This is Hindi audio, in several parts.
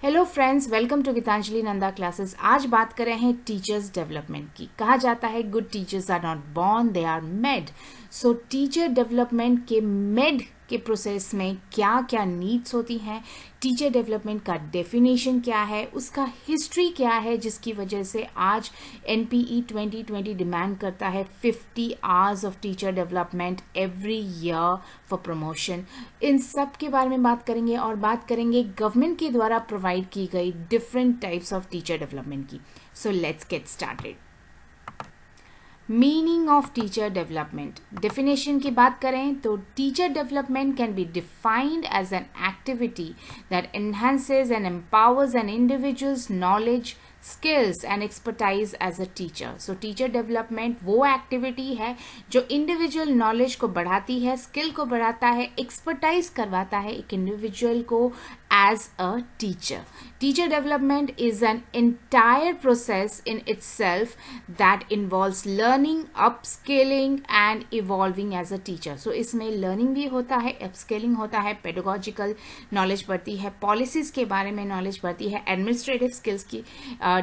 Hello friends, welcome to Geetanjali Nanda classes. आज बात कर रहे हैं टीचर्स डेवलपमेंट की। कहा जाता है good teachers are not born, they are made. So teacher development के मेड के प्रोसेस में क्या क्या नीड्स होती हैं, टीचर डेवलपमेंट का डेफिनेशन क्या है, उसका हिस्ट्री क्या है, जिसकी वजह से आज NPE 2020 डिमांड करता है 50 hours of teacher development every year for promotion. इन सब के बारे में बात करेंगे और बात करेंगे गवर्नमेंट के द्वारा प्रोवाइड की गई different types of teacher development की। So let's get started. Meaning of teacher development, definition की बात करें तो teacher development can be defined as an activity that enhances and empowers an individuals knowledge, skills and expertise as a teacher. So teacher development वो एक्टिविटी है जो इंडिविजुअल नॉलेज को बढ़ाती है, स्किल को बढ़ाता है, एक्सपर्टाइज करवाता है एक इंडिविजुअल को as a teacher. Teacher development is an entire process in itself that involves learning, upscaling and evolving as a teacher. So इसमें learning भी होता है, upscaling होता है, pedagogical knowledge बढ़ती है, policies के बारे में knowledge बढ़ती है, administrative skills की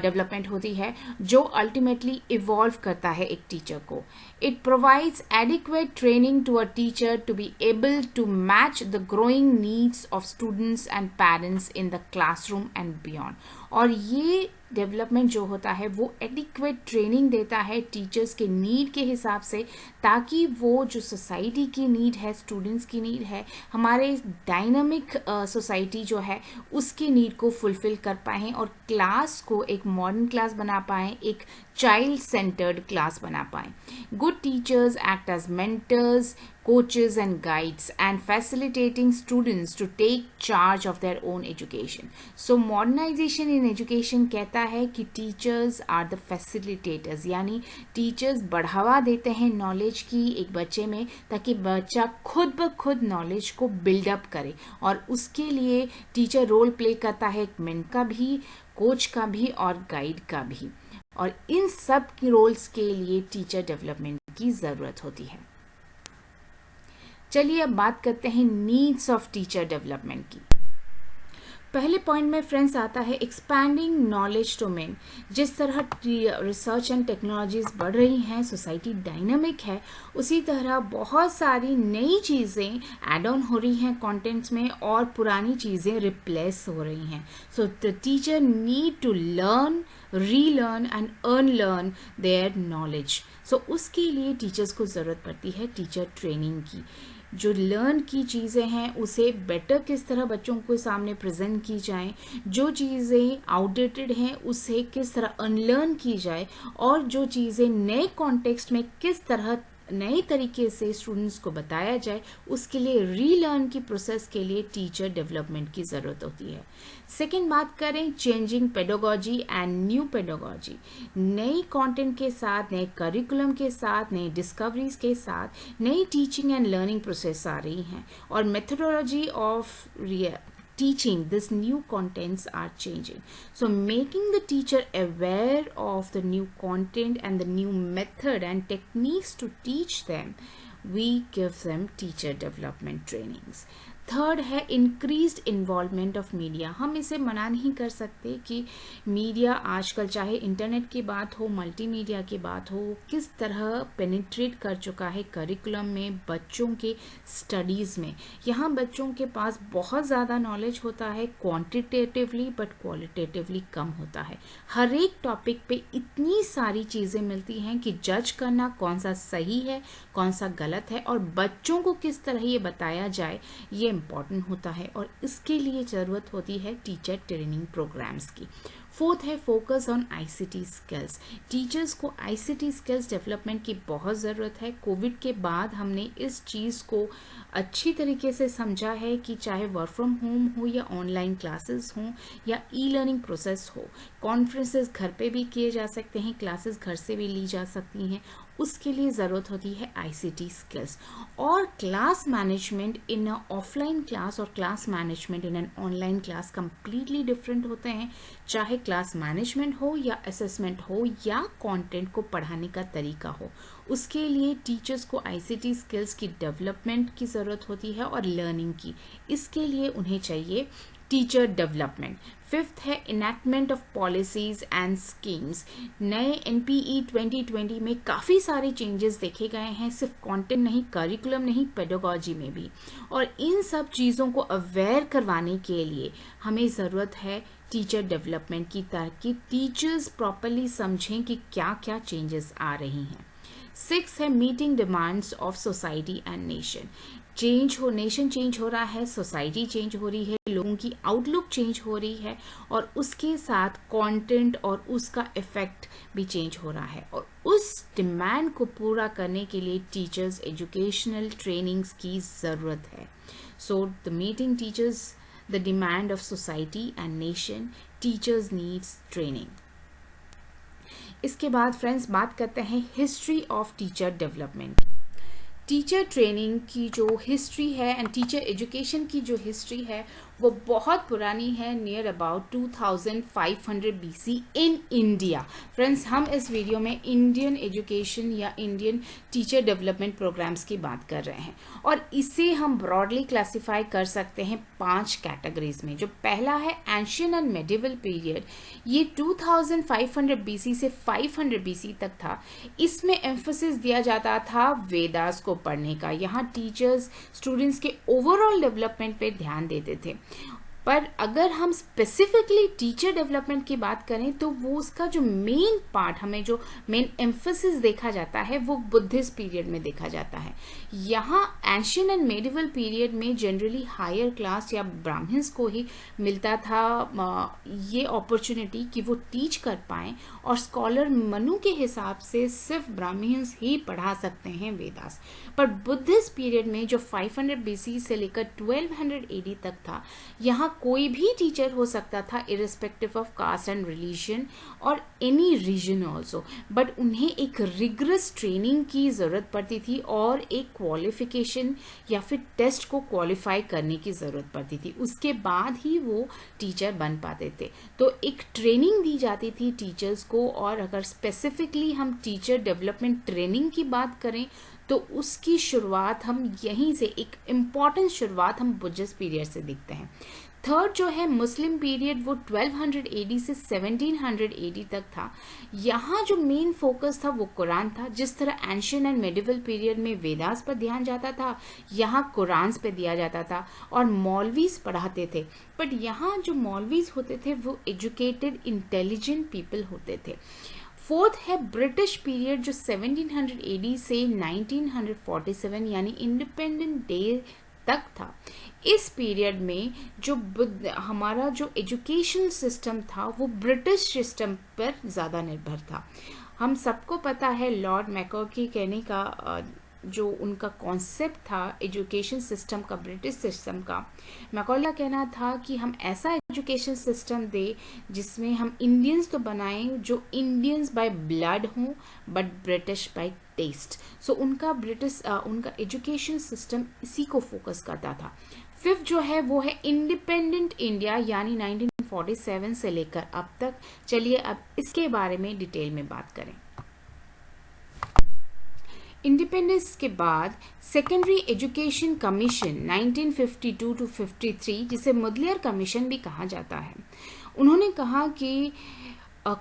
development होती है, जो ultimately evolve करता है एक teacher को. It provides adequate training to a teacher to be able to match the growing needs of students and parents in the classroom and beyond. और ये डेवलपमेंट जो होता है वो एडिक्वेट ट्रेनिंग देता है टीचर्स के नीड के हिसाब से, ताकि वो जो सोसाइटी की नीड है, स्टूडेंट्स की नीड है, हमारे डायनामिक सोसाइटी जो है उसकी नीड को फुलफिल कर पाएँ और क्लास को एक मॉडर्न क्लास बना पाएँ, एक चाइल्ड सेंटर्ड क्लास बना पाएँ। Good teachers act as mentors, coaches and guides and facilitating students to take charge of their own education. So modernization in education कहता है कि teachers are the facilitators, यानी teachers बढ़ावा देते हैं नॉलेज की एक बच्चे में, ताकि बच्चा खुद ब खुद नॉलेज को बिल्डअप करे, और उसके लिए टीचर रोल प्ले करता है एक मेंटर का भी, कोच का भी और गाइड का भी। और इन सब की रोल्स के लिए टीचर डेवलपमेंट की ज़रूरत होती है। चलिए अब बात करते हैं नीड्स ऑफ टीचर डेवलपमेंट की। पहले पॉइंट में फ्रेंड्स आता है एक्सपैंडिंग नॉलेज डोमेन। जिस तरह रिसर्च एंड टेक्नोलॉजीज बढ़ रही हैं, सोसाइटी डायनामिक है, उसी तरह बहुत सारी नई चीज़ें ऐड ऑन हो रही हैं कंटेंट्स में और पुरानी चीज़ें रिप्लेस हो रही हैं। So the teacher need to learn, relearn and unlearn their knowledge. So उसके लिए टीचर्स को ज़रूरत पड़ती है टीचर ट्रेनिंग की। जो लर्न की चीज़ें हैं उसे बेटर किस तरह बच्चों के सामने प्रेजेंट की जाएं, जो चीज़ें आउटडेटेड हैं उसे किस तरह अनलर्न की जाए, और जो चीज़ें नए कॉन्टेक्स्ट में किस तरह नए तरीके से स्टूडेंट्स को बताया जाए, उसके लिए रीलर्न की प्रोसेस के लिए टीचर डेवलपमेंट की ज़रूरत होती है। सेकेंड बात करें changing pedagogy and new pedagogy. नई कंटेंट के साथ, नए करिकुलम के साथ, नई डिस्कवरीज के साथ नई टीचिंग एंड लर्निंग प्रोसेस आ रही हैं, और methodology of teaching, this new contents are changing. So making the teacher aware of the new content and the new method and techniques to teach them, we give them teacher development trainings. Third है इंक्रीज्ड इन्वॉल्वमेंट ऑफ मीडिया। हम इसे मना नहीं कर सकते कि मीडिया आजकल, चाहे इंटरनेट की बात हो, मल्टीमीडिया की बात हो, किस तरह पेनिट्रेट कर चुका है करिकुलम में, बच्चों के स्टडीज़ में। यहाँ बच्चों के पास बहुत ज़्यादा नॉलेज होता है क्वांटिटेटिवली, बट क्वालिटेटिवली कम होता है। हर एक टॉपिक पे इतनी सारी चीज़ें मिलती हैं कि जज करना कौन सा सही है, कौन सा गलत है, और बच्चों को किस तरह ये बताया जाए, ये इम्पॉर्टेंट होता है, और इसके लिए ज़रूरत होती है टीचर ट्रेनिंग प्रोग्राम्स की। फोर्थ है focus on ICT skills. Teachers को ICT स्किल्स डेवलपमेंट की बहुत ज़रूरत है। कोविड के बाद हमने इस चीज़ को अच्छी तरीके से समझा है कि चाहे वर्क फ्रॉम होम हो या ऑनलाइन क्लासेस हों या ई-लर्निंग प्रोसेस हो, कॉन्फ्रेंसेस घर पे भी किए जा सकते हैं, क्लासेस घर से भी ली जा सकती हैं, उसके लिए ज़रूरत होती है ICT स्किल्स। और class management in a offline class और class management in an online class completely different होते हैं, चाहे क्लास मैनेजमेंट हो या असेसमेंट हो या कंटेंट को पढ़ाने का तरीका हो। उसके लिए टीचर्स को ICT स्किल्स की डेवलपमेंट की ज़रूरत होती है और लर्निंग की। इसके लिए उन्हें चाहिए टीचर डेवलपमेंट। फिफ्थ है enactment of policies and schemes. नए एनपीई 2020 में काफ़ी सारे चेंजेस देखे गए हैं, सिर्फ कंटेंट नहीं, करिकुलम नहीं, पेडागोजी में भी। और इन सब चीज़ों को अवेयर करवाने के लिए हमें ज़रूरत है टीचर डेवलपमेंट की, ताकि टीचर्स प्रॉपरली समझें कि क्या क्या चेंजेस आ रही हैं। सिक्स है meeting demands of society and nation. Nation change हो रहा है, सोसाइटी चेंज हो रही है, लोगों की आउटलुक चेंज हो रही है, और उसके साथ कंटेंट और उसका इफेक्ट भी चेंज हो रहा है। और उस डिमांड को पूरा करने के लिए टीचर्स एजुकेशनल ट्रेनिंग्स की ज़रूरत है। So the meeting teachers the demand of society and nation, teachers needs training. इसके बाद फ्रेंड्स बात करते हैं history of teacher development. Teacher training की जो हिस्ट्री है एंड टीचर एजुकेशन की जो हिस्ट्री है वो बहुत पुरानी है, near about 2500 BC in India. Friends, हम इस वीडियो में इंडियन एजुकेशन या इंडियन टीचर डेवलपमेंट प्रोग्राम्स की बात कर रहे हैं, और इसे हम ब्रॉडली क्लासिफाई कर सकते हैं 5 कैटेगरीज में। जो पहला है एंशियंट एंड मेडिवल पीरियड, ये 2500 BC से 500 BC तक था। इसमें एम्फोसिस दिया जाता था वेदास को पढ़ने का। यहाँ टीचर्स स्टूडेंट्स के ओवरऑल डेवलपमेंट पे ध्यान देते थे। पर अगर हम स्पेसिफिकली टीचर डेवलपमेंट की बात करें तो वो उसका जो मेन पार्ट, हमें जो मेन एम्फोसिस देखा जाता है वो बुद्धिस्ट पीरियड में देखा जाता है। यहाँ एंशियंट एंड मेडिवल पीरियड में जनरली हायर क्लास या ब्राह्मण्स को ही मिलता था ये अपॉर्चुनिटी कि वो टीच कर पाएं, और स्कॉलर मनु के हिसाब से सिर्फ ब्राह्मण्स ही पढ़ा सकते हैं वेदास। पर बुद्धिस्ट पीरियड में जो 500 BC से लेकर 1200 AD तक था, यहाँ कोई भी टीचर हो सकता था irrespective of caste and religion और एनी रीजन ऑल्सो, बट उन्हें एक रिगरस ट्रेनिंग की ज़रूरत पड़ती थी और एक क्वालिफिकेशन या फिर टेस्ट को क्वालिफाई करने की ज़रूरत पड़ती थी। उसके बाद ही वो टीचर बन पाते थे। तो एक ट्रेनिंग दी जाती थी टीचर्स को। और अगर स्पेसिफिकली हम टीचर डेवलपमेंट ट्रेनिंग की बात करें तो उसकी शुरुआत हम यहीं से, एक इम्पॉर्टेंट शुरुआत हम बुद्धिस्ट पीरियड से देखते हैं। थर्ड जो है मुस्लिम पीरियड, वो 1200 AD से 1700 AD तक था। यहाँ जो मेन फोकस था वो कुरान था। जिस तरह एंशियंट एंड मेडिवल पीरियड में वेदास पर ध्यान जाता था, यहाँ कुरान पे दिया जाता था और मौलवीज पढ़ाते थे। बट यहाँ जो मौलवीज होते थे वो एजुकेटेड इंटेलिजेंट पीपल होते थे। फोर्थ है ब्रिटिश पीरियड, जो 1700 AD से 1947 यानी इंडिपेंडेंट डे तक था। इस पीरियड में जो हमारा जो एजुकेशन सिस्टम था वो ब्रिटिश सिस्टम पर ज़्यादा निर्भर था। हम सबको पता है लॉर्ड मैकॉले कहने का जो उनका कॉन्सेप्ट था एजुकेशन सिस्टम का, ब्रिटिश सिस्टम का, मैकॉले का कहना था कि हम ऐसा एजुकेशन सिस्टम दे जिसमें हम इंडियंस तो बनाएं जो इंडियंस बाय ब्लड हों बट ब्रिटिश बाय टेस्ट। सो उनका उनका एजुकेशन सिस्टम इसी को फोकस करता था। फिफ्थ जो है वो है इंडिपेंडेंट इंडिया, यानी 1947 से लेकर अब तक। चलिए अब इसके बारे में डिटेल में बात करें। इंडिपेंडेंस के बाद सेकेंडरी एजुकेशन कमीशन 1952 to 53, जिसे मुदलियर कमीशन भी कहा जाता है, उन्होंने कहा कि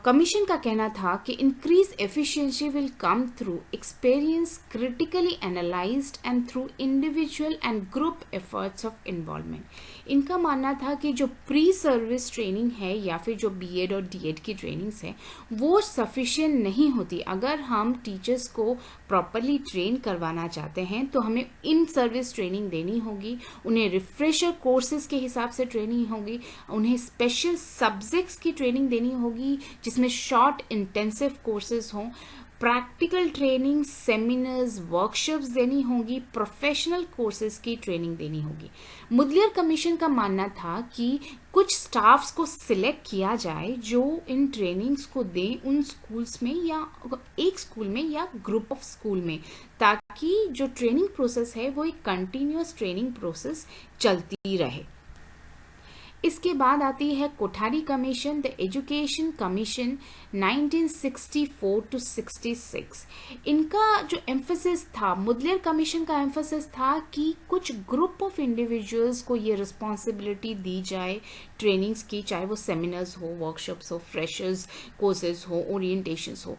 कमीशन का कहना था कि increase efficiency will come through experience, critically analysed and through individual and group efforts of involvement. इनका मानना था कि जो प्री सर्विस ट्रेनिंग है या फिर जो बीएड और डीएड की ट्रेनिंग्स हैं वो सफिशिएंट नहीं होती। अगर हम टीचर्स को प्रॉपरली ट्रेन करवाना चाहते हैं तो हमें इन सर्विस ट्रेनिंग देनी होगी, उन्हें रिफ्रेशर कोर्सेज के हिसाब से ट्रेनिंग होगी, उन्हें स्पेशल सब्जेक्ट्स की ट्रेनिंग देनी होगी जिसमें शॉर्ट इंटेंसिव कोर्सेज हों, प्रैक्टिकल ट्रेनिंग, सेमिनार्स, वर्कशॉप्स देनी होगी, प्रोफेशनल कोर्सेज की ट्रेनिंग देनी होगी। मुदलियर कमीशन का मानना था कि कुछ स्टाफ्स को सिलेक्ट किया जाए जो इन ट्रेनिंग्स को दें उन स्कूल्स में या एक स्कूल में या ग्रुप ऑफ स्कूल में, ताकि जो ट्रेनिंग प्रोसेस है वो एक कंटिन्यूअस ट्रेनिंग प्रोसेस चलती रहे। इसके बाद आती है Kothari commission, the education commission 1964 to 66। इनका जो एम्फेसिस था, मुदलियर कमीशन का एम्फेसिस था कि कुछ ग्रुप ऑफ इंडिविजुअल्स को ये रिस्पॉन्सिबिलिटी दी जाए ट्रेनिंग्स की, चाहे वो सेमिनार्स हो, वर्कशॉप्स हो, फ्रेशर्स कोर्सेज हो, ओरिएंटेशंस हो,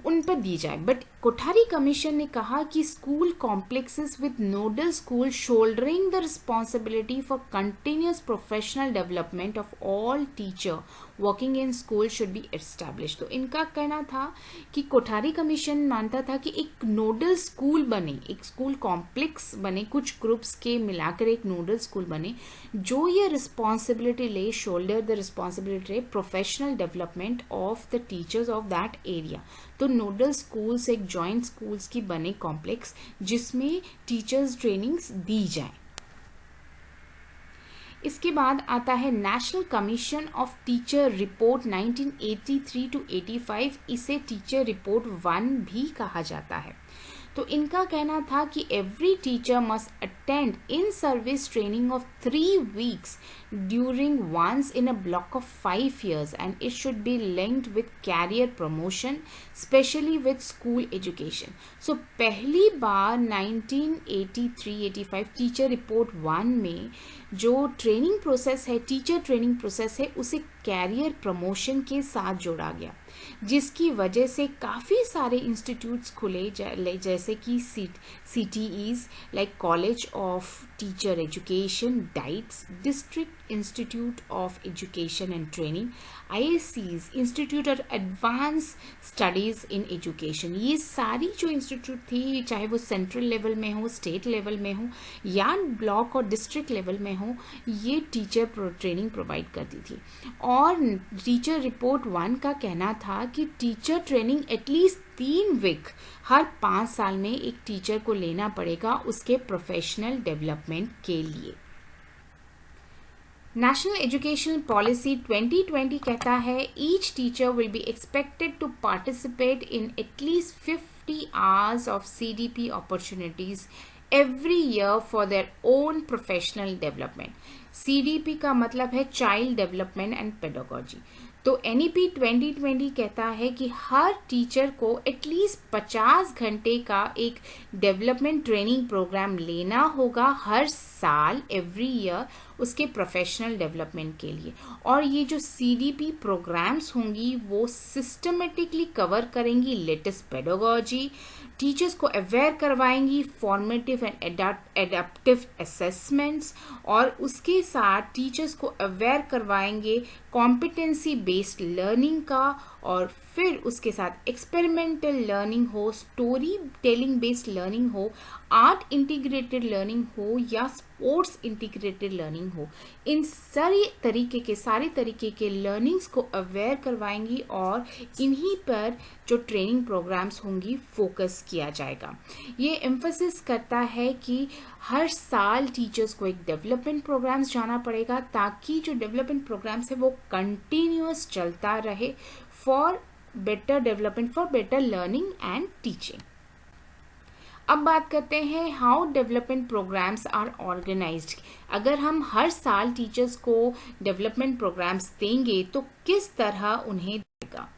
उन पर दी जाए। बट कोठारी कमीशन ने कहा कि school complexes with nodal school soldering the responsibility for continuous professional development of all teacher working in school should be establish. तो इनका कहना था कि कोठारी कमीशन मानता था कि एक नोडल स्कूल बने, एक स्कूल कॉम्प्लेक्स बने, कुछ ग्रुप्स के मिलाकर एक नोडल स्कूल बने जो ये रिस्पॉन्सिबिलिटी ले, शोल्डर द रिस्पॉन्सिबिलिटी ले professional development of the teachers of that area. तो नोडल स्कूल्स एक जॉइंट स्कूल्स की बने कॉम्प्लेक्स जिसमें टीचर्स ट्रेनिंग्स दी जाए। इसके बाद आता है national commission of teacher report 1983 to 85। इसे टीचर रिपोर्ट 1 भी कहा जाता है। तो इनका कहना था कि every teacher must attend in service training of 3 weeks during once in a block of 5 years and it should be linked with career promotion specially with school education. So पहली बार 1983-85 टीचर रिपोर्ट 1 में जो ट्रेनिंग प्रोसेस है, टीचर ट्रेनिंग प्रोसेस है, उसे कैरियर प्रमोशन के साथ जोड़ा गया, जिसकी वजह से काफ़ी सारे इंस्टीट्यूट्स खुले जैसे कि CTEs like college of teacher education, diets, district institute of education and training, ISCs, institute of advance studies in education. ये सारी जो इंस्टीट्यूट थी, चाहे वो सेंट्रल लेवल में हो, स्टेट लेवल में हो या ब्लॉक और डिस्ट्रिक्ट लेवल में हो, ये टीचर ट्रेनिंग प्रोवाइड करती थी। और टीचर रिपोर्ट 1 का कहना था कि टीचर ट्रेनिंग एटलीस्ट 3 वीक हर 5 साल में एक टीचर को लेना पड़ेगा उसके प्रोफेशनल डेवलपमेंट के लिए। नेशनल एजुकेशन पॉलिसी 2020 कहता है each teacher will be expected to participate in at least 50 hours of CDP opportunities every year for their own professional development. CDP का मतलब है चाइल्ड डेवलपमेंट एंड पेडागोजी। तो NEP 2020 कहता है कि हर टीचर को एटलीस्ट 50 घंटे का एक डेवलपमेंट ट्रेनिंग प्रोग्राम लेना होगा हर साल, एवरी ईयर, उसके प्रोफेशनल डेवलपमेंट के लिए। और ये जो CDP प्रोग्राम्स होंगी वो सिस्टमेटिकली कवर करेंगी लेटेस्ट पेडागोजी, टीचर्स को अवेयर करवाएंगी फॉर्मेटिव एंड एडेप्टिव असेसमेंट्स, और उसके साथ टीचर्स को अवेयर करवाएंगे कॉम्पिटेंसी बेस्ड लर्निंग का, और फिर उसके साथ एक्सपेरिमेंटल लर्निंग हो, स्टोरी टेलिंग बेस्ड लर्निंग हो, आर्ट इंटीग्रेटेड लर्निंग हो या स्पोर्ट्स इंटीग्रेटेड लर्निंग हो। इन सारे तरीके के लर्निंग्स को अवेयर करवाएंगी और इन्हीं पर जो ट्रेनिंग प्रोग्राम्स होंगी फोकस किया जाएगा। ये एम्फसिस करता है कि हर साल टीचर्स को एक डेवलपमेंट प्रोग्राम्स जाना पड़ेगा ताकि जो डेवलपमेंट प्रोग्राम्स है वो कंटिन्यूअस चलता रहे for better development, for better learning and teaching. अब बात करते हैं how development programmes are organised. अगर हम हर साल टीचर्स को डेवलपमेंट प्रोग्राम्स देंगे तो किस तरह उन्हें देगा।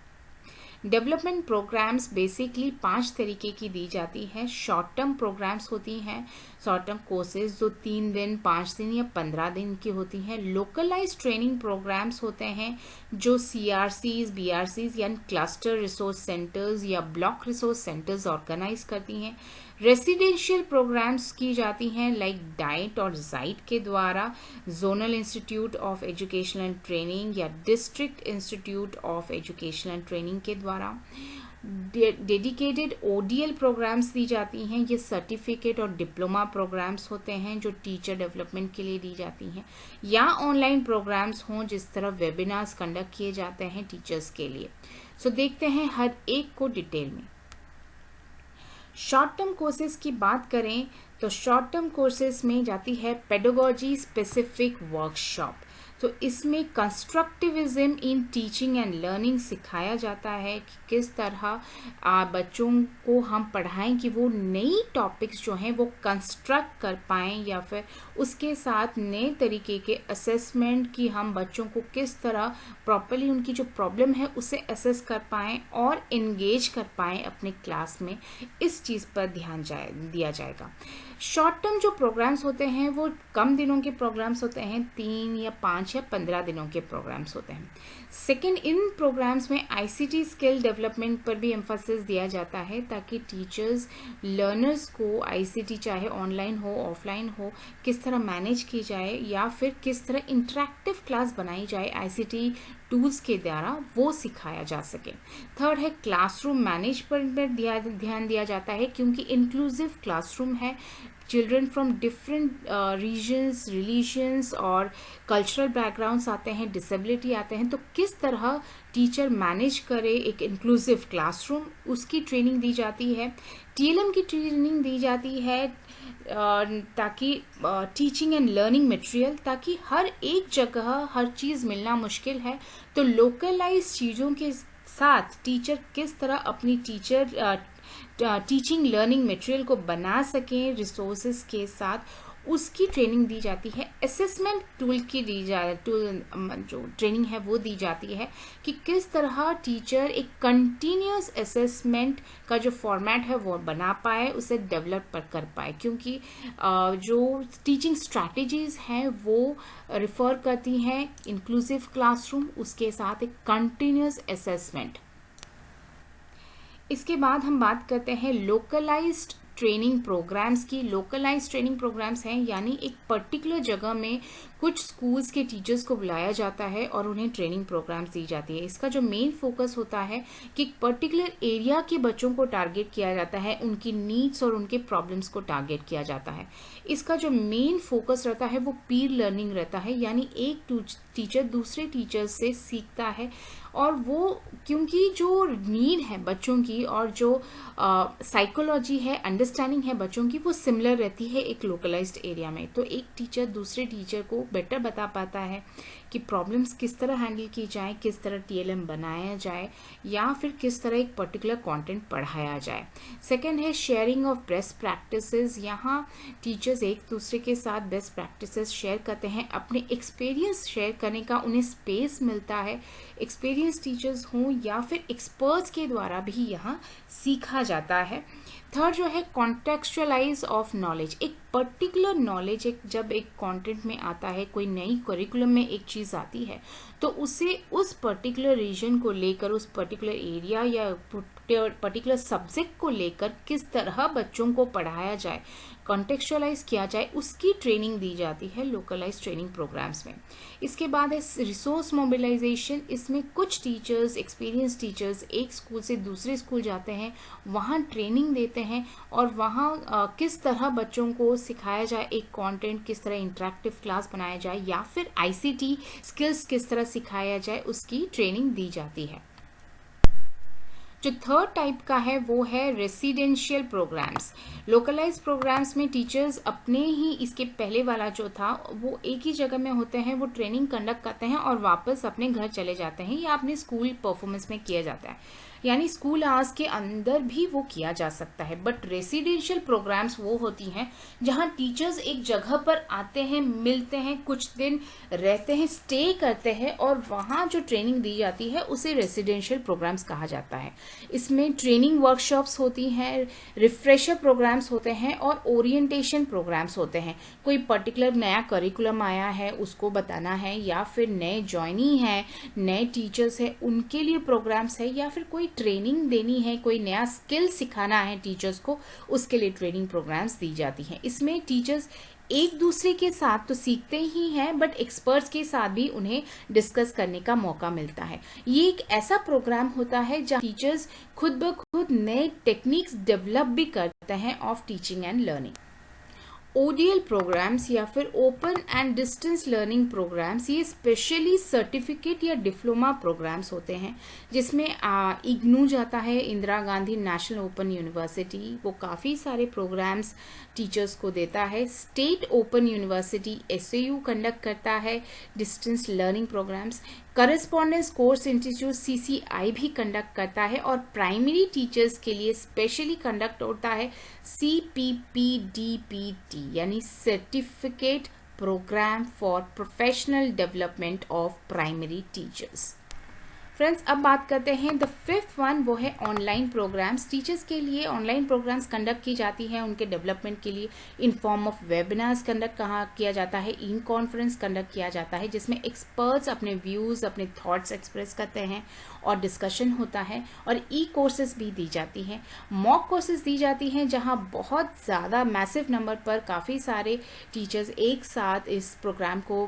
डेवलपमेंट प्रोग्राम्स बेसिकली 5 तरीके की दी जाती है। शॉर्ट टर्म प्रोग्राम्स होती हैं, शॉर्ट टर्म कोर्सेज जो 3 दिन, 5 दिन या 15 दिन की होती हैं। लोकलाइज ट्रेनिंग प्रोग्राम्स होते हैं जो CRCs, BRCs या क्लस्टर रिसोर्स सेंटर्स या ब्लॉक रिसोर्स सेंटर्स ऑर्गेनाइज करती हैं। रेसिडेंशियल प्रोग्राम्स की जाती हैं लाइक डाइट और जाइट के द्वारा, zonal institute of educational training या district institute of educational training के द्वारा। डेडिकेटेड ODL प्रोग्राम्स दी जाती हैं, ये सर्टिफिकेट और डिप्लोमा प्रोग्राम्स होते हैं जो टीचर डेवलपमेंट के लिए दी जाती हैं, या ऑनलाइन प्रोग्राम्स हों जिस तरह वेबिनार्स कंडक्ट किए जाते हैं टीचर्स के लिए। सो देखते हैं हर एक को डिटेल में। शॉर्ट टर्म कोर्सेज की बात करें तो शॉर्ट टर्म कोर्सेज में जाती है पेडागोजी स्पेसिफिक वर्कशॉप। तो इसमें constructivism in teaching and learning सिखाया जाता है कि किस तरह बच्चों को हम पढ़ाएं कि वो नई टॉपिक्स जो हैं वो कंस्ट्रक्ट कर पाएँ, या फिर उसके साथ नए तरीके के असेसमेंट कि हम बच्चों को किस तरह प्रॉपर्ली उनकी जो प्रॉब्लम है उसे असेस कर पाएँ और इंगेज कर पाएँ अपने क्लास में। इस चीज़ पर ध्यान दिया जाएगा। शॉर्ट टर्म जो प्रोग्राम्स होते हैं वो कम दिनों के प्रोग्राम्स होते हैं, 3 या 5 या 15 दिनों के प्रोग्राम्स होते हैं। सेकेंड, इन प्रोग्राम्स में आईसीटी स्किल डेवलपमेंट पर भी एम्फोसिस दिया जाता है ताकि टीचर्स लर्नर्स को आईसीटी चाहे ऑनलाइन हो ऑफलाइन हो किस तरह मैनेज की जाए, या फिर किस तरह इंटरेक्टिव क्लास बनाई जाए आईसीटी टूल्स के द्वारा, वो सिखाया जा सके। थर्ड है क्लासरूम मैनेजमेंट पर ध्यान दिया जाता है, क्योंकि इंक्लूसिव क्लासरूम है, children from different regions, religions और कल्चरल बैकग्राउंड्स आते हैं, डिसेबिलिटी आते हैं, तो किस तरह टीचर मैनेज करे एक इंक्लूसिव क्लासरूम, उसकी ट्रेनिंग दी जाती है। टीएलएम की ट्रेनिंग दी जाती है ताकि टीचिंग एंड लर्निंग मटेरियल, ताकि हर एक जगह हर चीज़ मिलना मुश्किल है, तो लोकलाइज चीज़ों के साथ टीचर किस तरह अपनी टीचिंग लर्निंग मटेरियल को बना सकें रिसोर्सेज के साथ, उसकी ट्रेनिंग दी जाती है। असेसमेंट टूल जो ट्रेनिंग है वो दी जाती है कि किस तरह टीचर एक कंटिन्यूस असेसमेंट का जो फॉर्मेट है वो बना पाए, उसे डेवलप कर पाए, क्योंकि जो टीचिंग स्ट्रैटेजीज हैं वो रिफ़र करती हैं इंक्लूसिव क्लासरूम, उसके साथ एक कंटिन्यूस असेसमेंट। इसके बाद हम बात करते हैं लोकलाइज्ड ट्रेनिंग प्रोग्राम्स की। लोकलाइज्ड ट्रेनिंग प्रोग्राम्स हैं यानी एक पर्टिकुलर जगह में कुछ स्कूल्स के टीचर्स को बुलाया जाता है और उन्हें ट्रेनिंग प्रोग्राम्स दी जाती है। इसका जो मेन फोकस होता है कि एक पर्टिकुलर एरिया के बच्चों को टारगेट किया जाता है, उनकी नीड्स और उनके प्रॉब्लम्स को टारगेट किया जाता है। इसका जो मेन फोकस रहता है वो पीर लर्निंग रहता है, यानी एक टीचर दूसरे टीचर से सीखता है, और वो क्योंकि जो नीड है बच्चों की और जो साइकोलॉजी है, अंडरस्टैंडिंग है बच्चों की, वो सिमिलर रहती है एक लोकलाइज्ड एरिया में। तो एक टीचर दूसरे टीचर को बेटर बता पाता है कि प्रॉब्लम्स किस तरह हैंडल की जाए, किस तरह टीएलएम बनाया जाए, या फिर किस तरह एक पर्टिकुलर कंटेंट पढ़ाया जाए। सेकंड है शेयरिंग ऑफ बेस्ट प्रैक्टिसेस। यहाँ टीचर्स एक दूसरे के साथ बेस्ट प्रैक्टिसेस शेयर करते हैं, अपने एक्सपीरियंस शेयर करने का उन्हें स्पेस मिलता है। एक्सपीरियंस टीचर्स हों या फिर एक्सपर्ट्स के द्वारा भी यहाँ सीखा जाता है। थर्ड जो है कॉन्टेक्चुअलाइज ऑफ नॉलेज। एक पर्टिकुलर नॉलेज जब एक कंटेंट में आता है, कोई नई करिकुलम में एक चीज़ आती है, तो उसे उस पर्टिकुलर रीजन को लेकर, उस पर्टिकुलर एरिया या पर्टिकुलर सब्जेक्ट को लेकर किस तरह बच्चों को पढ़ाया जाए, कॉन्टेक्चुअलाइज किया जाए, उसकी ट्रेनिंग दी जाती है लोकलाइज ट्रेनिंग प्रोग्राम्स में। इसके बाद है रिसोर्स मोबिलाइजेशन। इसमें कुछ टीचर्स, एक्सपीरियंस टीचर्स एक स्कूल से दूसरे स्कूल जाते हैं, वहाँ ट्रेनिंग देते हैं और वहाँ किस तरह बच्चों को सिखाया जाए एक कंटेंट, किस तरह इंटरेक्टिव क्लास बनाया जाए, या फिर आईसीटी स्किल्स किस तरह सिखाया जाए, उसकी ट्रेनिंग दी जाती है। जो थर्ड टाइप का है वो है रेसिडेंशियल प्रोग्राम्स। लोकलाइज प्रोग्राम्स में टीचर्स अपने ही, इसके पहले वाला जो था वो एक ही जगह में होते हैं, वो ट्रेनिंग कंडक्ट करते हैं और वापस अपने घर चले जाते हैं, या अपने स्कूल परफॉर्मेंस में किया जाता है, यानी स्कूल आवर्स के अंदर भी वो किया जा सकता है। बट रेसिडेंशियल प्रोग्राम्स वो होती हैं जहाँ टीचर्स एक जगह पर आते हैं, मिलते हैं, कुछ दिन रहते हैं, स्टे करते हैं, और वहाँ जो ट्रेनिंग दी जाती है उसे रेसिडेंशियल प्रोग्राम्स कहा जाता है। इसमें ट्रेनिंग वर्कशॉप्स होती हैं, रिफ्रेशर प्रोग्राम्स होते हैं और ओरिएंटेशन प्रोग्राम्स होते हैं। कोई पर्टिकुलर नया करिकुलम आया है उसको बताना है, या फिर नए ज्वाइनी हैं, नए टीचर्स हैं, उनके लिए प्रोग्राम्स है, या फिर कोई ट्रेनिंग देनी है, कोई नया स्किल सिखाना है टीचर्स को, उसके लिए ट्रेनिंग प्रोग्राम्स दी जाती हैं। इसमें टीचर्स एक दूसरे के साथ तो सीखते ही हैं, बट एक्सपर्ट्स के साथ भी उन्हें डिस्कस करने का मौका मिलता है। ये एक ऐसा प्रोग्राम होता है जहाँ टीचर्स खुद ब खुद नए टेक्निक्स डेवलप भी करते हैं of teaching and learning. ODL programmes या फिर open and distance learning programmes, ये स्पेशली सर्टिफिकेट या डिप्लोमा प्रोग्राम्स होते हैं जिसमें इग्नू जाता है, Indira Gandhi national open university, वो काफ़ी सारे प्रोग्राम्स टीचर्स को देता है। State open university SAU conduct करता है distance learning programmes. Correspondence course institute CCI भी कंडक्ट करता है, और प्राइमरी टीचर्स के लिए स्पेशली कंडक्ट होता है CPPDPT यानी certificate programme for professional development of primary teachers. Friends, अब बात करते हैं द फिफ्थ वन, वो है ऑनलाइन प्रोग्राम्स। टीचर्स के लिए ऑनलाइन प्रोग्राम्स कंडक्ट की जाती हैं उनके डेवलपमेंट के लिए in form of webinars conduct किया जाता है, इन कॉन्फ्रेंस कंडक्ट किया जाता है जिसमें एक्सपर्ट्स अपने व्यूज़, अपने थॉट्स एक्सप्रेस करते हैं और डिस्कशन होता है, और कोर्सेज भी दी जाती हैं, मॉक कोर्सेज दी जाती हैं जहां बहुत ज़्यादा मैसिव नंबर पर काफ़ी सारे टीचर्स एक साथ इस प्रोग्राम को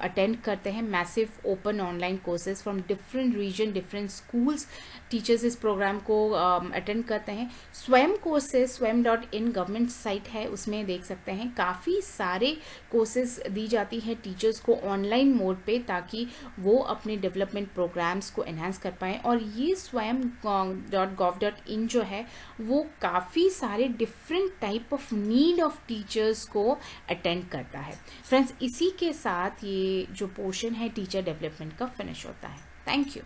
अटेंड करते हैं। Massive open online courses from different region, different schools, teachers इस प्रोग्राम को अटेंड करते हैं। स्वयं कोर्सेज swayam.in गवर्नमेंट साइट है, उसमें देख सकते हैं काफ़ी सारे कोर्सेज दी जाती हैं टीचर्स को ऑनलाइन मोड पे, ताकि वो अपने डेवलपमेंट प्रोग्राम्स को एनहांस कर पाएँ। और ये swayam.gov.in जो है वो काफ़ी सारे different type of need of teachers को अटेंड करता है। फ्रेंड्स, इसी के साथ ये जो पोर्शन है टीचर डेवलपमेंट का फिनिश होता है। Thank you.